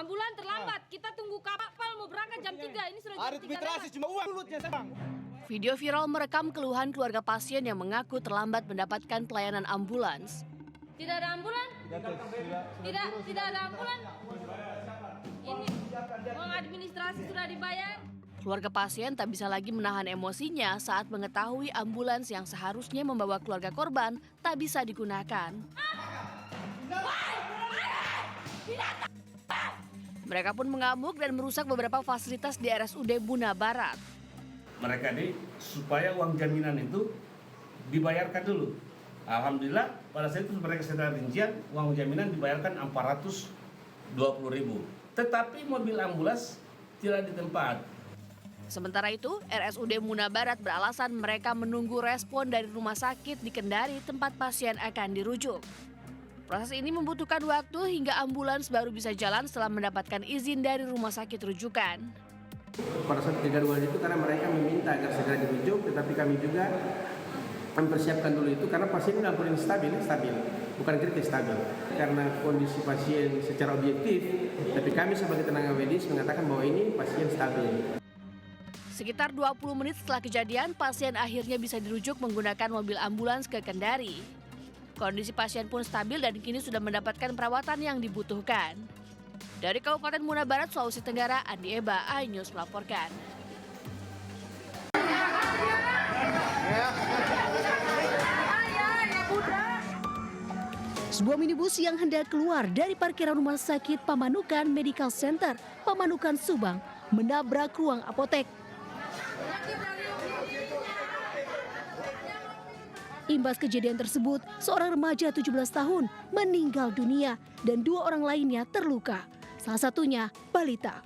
Ambulan terlambat, kita tunggu kapal mau berangkat jam 3, ini sudah jam 3 lewat. Cuma uang mulutnya sekarang. Video viral merekam keluhan keluarga pasien yang mengaku terlambat mendapatkan pelayanan ambulans. Tidak ada ambulan? Tidak ada ambulan. Ini uang administrasi sudah dibayar. Keluarga pasien tak bisa lagi menahan emosinya saat mengetahui ambulans yang seharusnya membawa keluarga korban tak bisa digunakan. Mereka pun mengamuk dan merusak beberapa fasilitas di RSUD Buna Barat. Mereka ini supaya uang jaminan itu dibayarkan dulu. Alhamdulillah pada saat itu mereka sedang rincian uang jaminan dibayarkan 420.000. Tetapi mobil ambulans tidak di tempat. Sementara itu, RSUD Buna Barat beralasan mereka menunggu respon dari rumah sakit di Kendari tempat pasien akan dirujuk. Proses ini membutuhkan waktu hingga ambulans baru bisa jalan setelah mendapatkan izin dari rumah sakit rujukan. Pada saat kegaduhan itu karena mereka meminta agar segera dirujuk, tetapi kami juga mempersiapkan dulu itu karena pasien dalam kondisi stabil, bukan kritis stabil. Karena kondisi pasien secara objektif, tapi kami sebagai tenaga medis mengatakan bahwa ini pasien stabil. Sekitar 20 menit setelah kejadian, pasien akhirnya bisa dirujuk menggunakan mobil ambulans ke Kendari. Kondisi pasien pun stabil dan kini sudah mendapatkan perawatan yang dibutuhkan. Dari Kabupaten Buna Barat, Sulawesi Tenggara, Andi Eba, iNews melaporkan. Sebuah minibus yang hendak keluar dari parkiran rumah sakit Pamanukan Medical Center, Pamanukan, Subang, menabrak ruang apotek. Imbas kejadian tersebut, seorang remaja 17 tahun meninggal dunia dan 2 orang lainnya terluka. Salah satunya balita.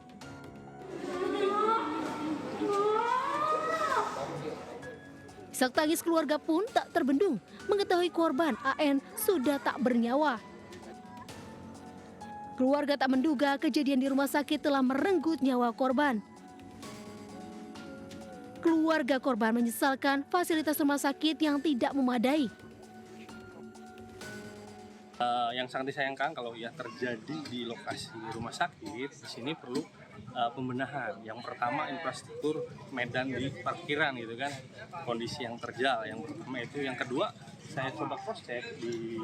Isak tangis keluarga pun tak terbendung mengetahui korban AN sudah tak bernyawa. Keluarga tak menduga kejadian di rumah sakit telah merenggut nyawa korban. Keluarga korban menyesalkan fasilitas rumah sakit yang tidak memadai. Yang sangat disayangkan kalau ya terjadi di lokasi rumah sakit, di sini perlu pembenahan. Yang pertama infrastruktur medan di parkiran gitu kan, kondisi yang terjal yang pertama itu. Yang kedua, saya coba cross check di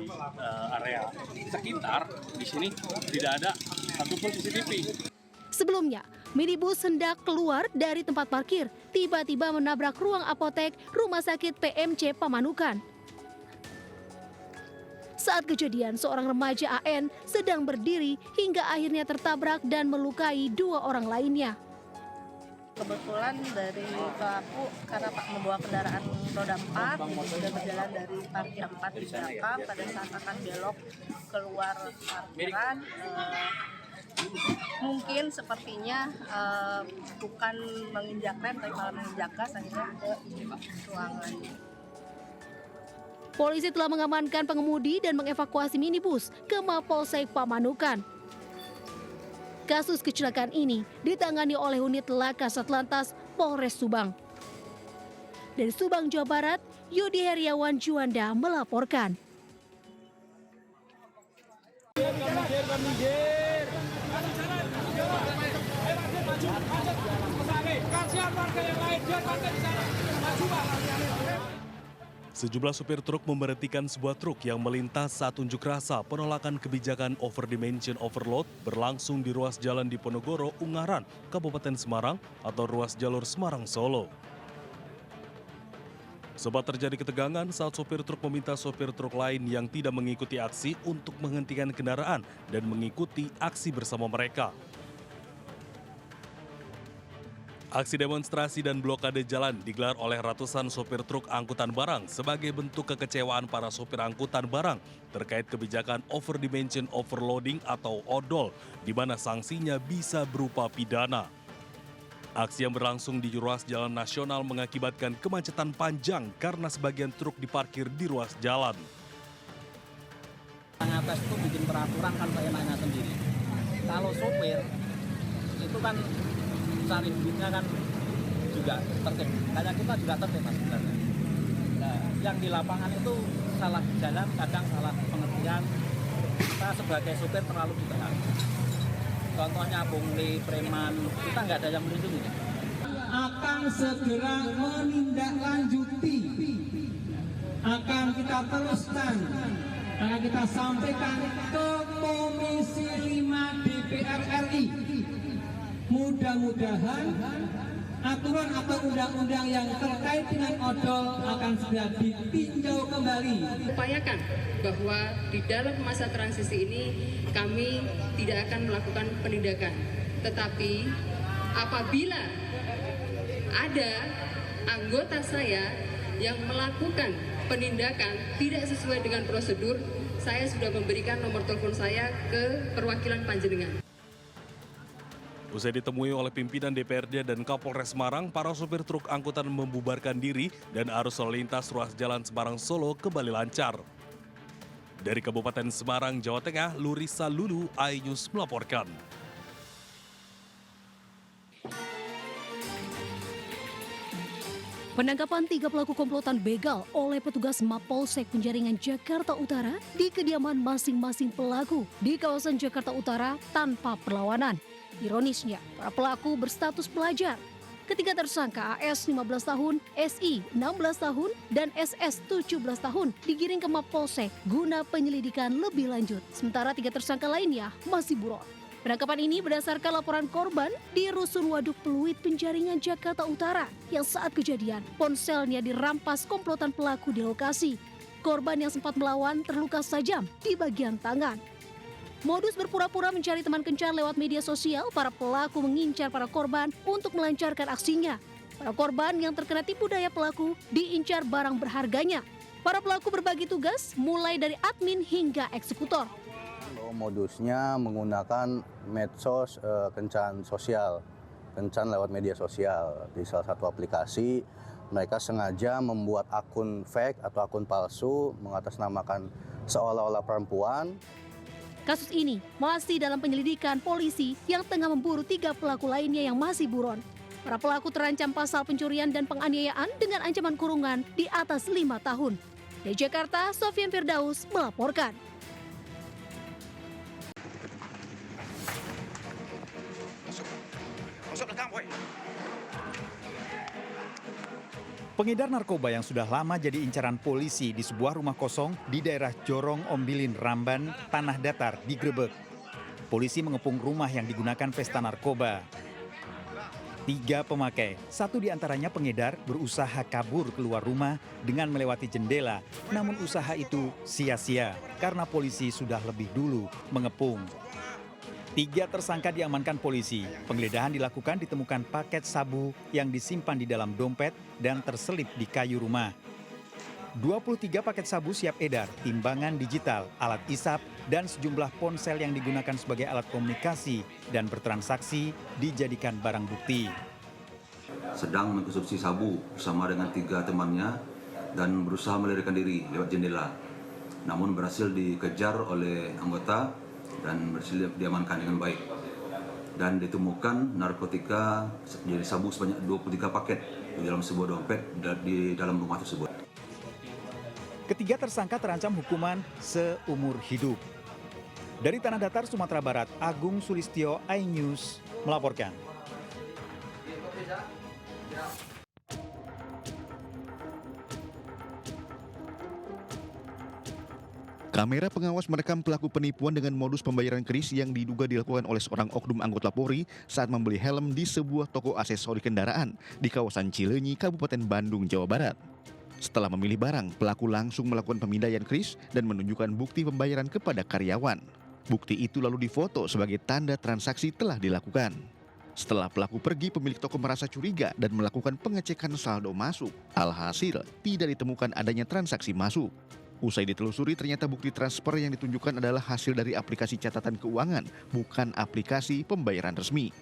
area sekitar, di sini tidak ada satupun CCTV. Sebelumnya, minibus hendak keluar dari tempat parkir, tiba-tiba menabrak ruang apotek Rumah Sakit PMC Pamanukan. Saat kejadian, seorang remaja AN sedang berdiri hingga akhirnya tertabrak dan melukai 2 orang lainnya. Kebetulan dari pelaku karena membawa kendaraan roda 4 sudah berjalan dari parkir 4 di belakang pada saat akan belok keluar parkiran. Mungkin sepertinya bukan menginjak rem tapi malah menginjak gas akhirnya ke ruangan. Polisi telah mengamankan pengemudi dan mengevakuasi minibus ke Mapolsek Pamanukan. Kasus kecelakaan ini ditangani oleh unit Laka Satlantas Polres Subang. Dari Subang, Jawa Barat, Yudi Heriawan Juanda melaporkan. Sejumlah supir truk memberhentikan sebuah truk yang melintas saat unjuk rasa penolakan kebijakan overdimension overload berlangsung di ruas jalan Diponegoro, Ungaran, Kabupaten Semarang atau ruas jalur Semarang-Solo. Sempat terjadi ketegangan saat sopir truk meminta sopir truk lain yang tidak mengikuti aksi untuk menghentikan kendaraan dan mengikuti aksi bersama mereka. Aksi demonstrasi dan blokade jalan digelar oleh ratusan sopir truk angkutan barang sebagai bentuk kekecewaan para sopir angkutan barang terkait kebijakan overdimension overloading atau ODOL, di mana sanksinya bisa berupa pidana. Aksi yang berlangsung di ruas jalan nasional mengakibatkan kemacetan panjang karena sebagian truk diparkir di ruas jalan. Atas itu bikin peraturan kan saya nanya sendiri. Kalau sopir itu kan cari duitnya kan juga tertib. Kayak kita juga tertib mas sebenarnya. Nah, yang di lapangan itu salah jalan, kadang salah pengertian. Kita sebagai sopir terlalu ditekan. contohnya pungli, preman, kita nggak ada yang melindungi. Akan segera menindaklanjuti, akan kita teruskan, akan kita sampaikan ke Komisi 5 DPR RI. Mudah-mudahan aturan atau undang-undang yang terkait dengan odol akan segera ditinjau kembali. Upayakan bahwa di dalam masa transisi ini kami tidak akan melakukan penindakan. Tetapi apabila ada anggota saya yang melakukan penindakan tidak sesuai dengan prosedur, saya sudah memberikan nomor telepon saya ke perwakilan panjenengan. Usai ditemui oleh pimpinan DPRD dan Kapolres Semarang, para sopir truk angkutan membubarkan diri dan arus lalu lintas ruas jalan Semarang-Solo kembali lancar. Dari Kabupaten Semarang, Jawa Tengah, Lurisa Lulu, iNews melaporkan. Penangkapan 3 pelaku komplotan begal oleh petugas Mapolsek Penjaringan Jakarta Utara di kediaman masing-masing pelaku di kawasan Jakarta Utara tanpa perlawanan. Ironisnya, para pelaku berstatus pelajar. Ketiga tersangka AS 15 tahun, SI 16 tahun, dan SS 17 tahun digiring ke Mapolsek guna penyelidikan lebih lanjut. Sementara 3 tersangka lainnya masih buron. Penangkapan ini berdasarkan laporan korban di Rusun Waduk Pluit Penjaringan Jakarta Utara yang saat kejadian ponselnya dirampas komplotan pelaku di lokasi. Korban yang sempat melawan terluka tajam di bagian tangan. Modus berpura-pura mencari teman kencan lewat media sosial, para pelaku mengincar para korban untuk melancarkan aksinya. Para korban yang terkena tipu daya pelaku diincar barang berharganya. Para pelaku berbagi tugas mulai dari admin hingga eksekutor. Modusnya menggunakan medsos kencan sosial, kencan lewat media sosial. Di salah satu aplikasi mereka sengaja membuat akun fake atau akun palsu mengatasnamakan seolah-olah perempuan. Kasus ini masih dalam penyelidikan polisi yang tengah memburu 3 pelaku lainnya yang masih buron. Para pelaku terancam pasal pencurian dan penganiayaan dengan ancaman kurungan di atas 5 tahun. Dari Jakarta, Sofian Firdaus melaporkan. Pengedar narkoba yang sudah lama jadi incaran polisi di sebuah rumah kosong di daerah Jorong Ombilin, Ramban, Tanah Datar digrebek. Polisi mengepung rumah yang digunakan pesta narkoba. 3 pemakai, 1 diantaranya pengedar, berusaha kabur keluar rumah dengan melewati jendela. Namun usaha itu sia-sia karena polisi sudah lebih dulu mengepung. 3 tersangka diamankan polisi. Penggeledahan dilakukan ditemukan paket sabu yang disimpan di dalam dompet dan terselip di kayu rumah. 23 paket sabu siap edar, timbangan digital, alat isap, dan sejumlah ponsel yang digunakan sebagai alat komunikasi dan bertransaksi dijadikan barang bukti. Sedang mengkonsumsi sabu bersama dengan 3 temannya dan berusaha melarikan diri lewat jendela. Namun berhasil dikejar oleh anggota dan berhasil diamankan dengan baik. Dan ditemukan narkotika jadi sabu sebanyak 23 paket di dalam sebuah dompet di dalam rumah tersebut. Ketiga tersangka terancam hukuman seumur hidup. Dari Tanah Datar, Sumatera Barat, Agung Sulistyo, iNews melaporkan. Kamera pengawas merekam pelaku penipuan dengan modus pembayaran kris yang diduga dilakukan oleh seorang oknum anggota Polri saat membeli helm di sebuah toko aksesori kendaraan di kawasan Cileunyi, Kabupaten Bandung, Jawa Barat. Setelah memilih barang, pelaku langsung melakukan pemindaian kris dan menunjukkan bukti pembayaran kepada karyawan. Bukti itu lalu difoto sebagai tanda transaksi telah dilakukan. Setelah pelaku pergi, pemilik toko merasa curiga dan melakukan pengecekan saldo masuk. Alhasil, tidak ditemukan adanya transaksi masuk. Usai ditelusuri, ternyata bukti transfer yang ditunjukkan adalah hasil dari aplikasi catatan keuangan, bukan aplikasi pembayaran resmi.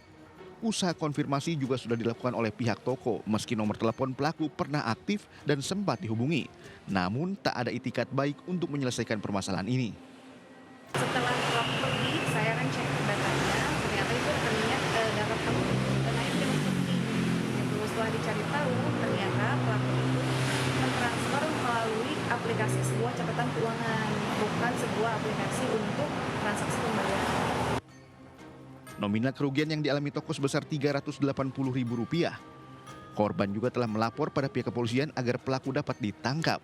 Usaha konfirmasi juga sudah dilakukan oleh pihak toko, meski nomor telepon pelaku pernah aktif dan sempat dihubungi. Namun, tak ada itikat baik untuk menyelesaikan permasalahan ini. Setelah pelaku pergi, saya kan cek datanya, ternyata itu rekeningnya dapat tahu dan akhirnya pergi. Setelah dicari tahu, ternyata pelaku itu mentransfer melalui aplikasi sebuah catatan keuangan, bukan sebuah aplikasi untuk transaksi pembayaran. Nominal kerugian yang dialami toko sebesar Rp380.000. Korban juga telah melapor pada pihak kepolisian agar pelaku dapat ditangkap.